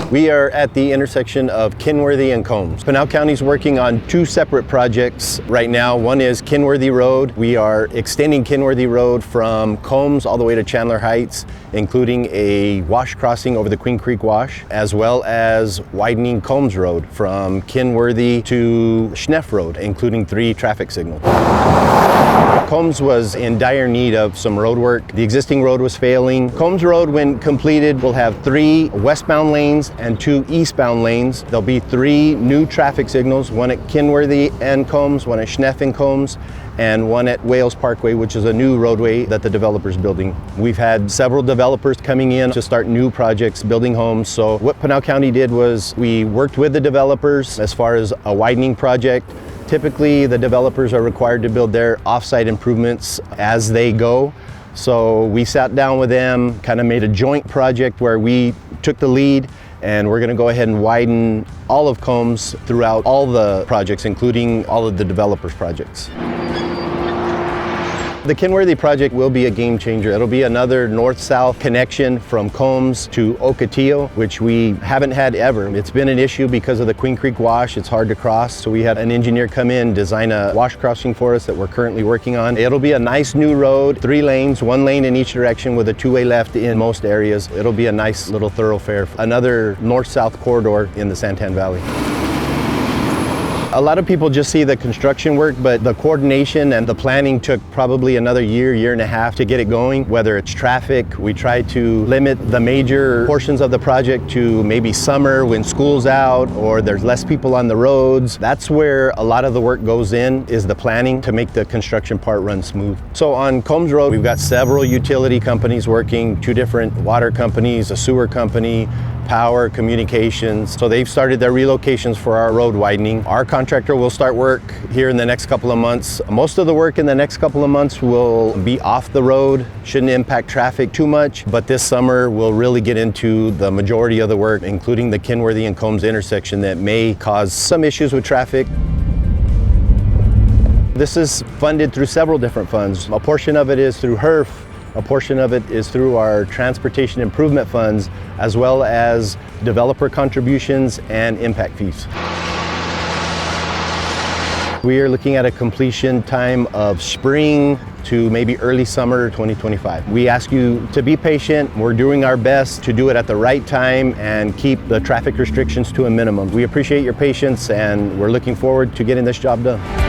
We are at the intersection of Kenworthy and Combs. Pinal County is working on two separate projects right now. One is Kenworthy Road. We are extending Kenworthy Road from Combs all the way to Chandler Heights, including a wash crossing over the Queen Creek Wash, as well as widening Combs Road from Kenworthy to Schnepf Road, including 3 traffic signals. Combs was in dire need of some road work. The existing road was failing. Combs Road, when completed, will have 3 westbound lanes and 2 eastbound lanes. There'll be 3 new traffic signals, one at Kenworthy and Combs, one at Schnepf and Combs, and one at Wales Parkway, which is a new roadway that the developer's building. We've had several developers coming in to start new projects, building homes. So what Pinal County did was we worked with the developers as far as a widening project. Typically, the developers are required to build their off-site improvements as they go. So we sat down with them, kind of made a joint project where we took the lead, and we're going to go ahead and widen all of Combs throughout all the projects, including all of the developers' projects. The Kenworthy project will be a game changer. It'll be another north-south connection from Combs to Ocotillo, which we haven't had ever. It's been an issue because of the Queen Creek Wash. It's hard to cross, so we had an engineer come in, design a wash crossing for us that we're currently working on. It'll be a nice new road, 3 lanes, 1 lane in each direction with a 2-way left in most areas. It'll be a nice little thoroughfare, another north-south corridor in the Santan Valley. A lot of people just see the construction work, but the coordination and the planning took probably another year and a half to get it going. Whether it's traffic, we try to limit the major portions of the project to maybe summer when school's out or there's less people on the roads. That's where a lot of the work goes in, is the planning to make the construction part run smooth. So on Combs Road, we've got several utility companies working, 2 different water companies, a sewer company, power, communications. So they've started their relocations for our road widening. Our contractor will start work here in the next couple of months. Most of the work in the next couple of months will be off the road, shouldn't impact traffic too much, but this summer we'll really get into the majority of the work, including the Kenworthy and Combs intersection that may cause some issues with traffic. This is funded through several different funds. A portion of it is through HERF, a portion of it is through our transportation improvement funds, as well as developer contributions and impact fees. We are looking at a completion time of spring to maybe early summer 2025. We ask you to be patient. We're doing our best to do it at the right time and keep the traffic restrictions to a minimum. We appreciate your patience, and we're looking forward to getting this job done.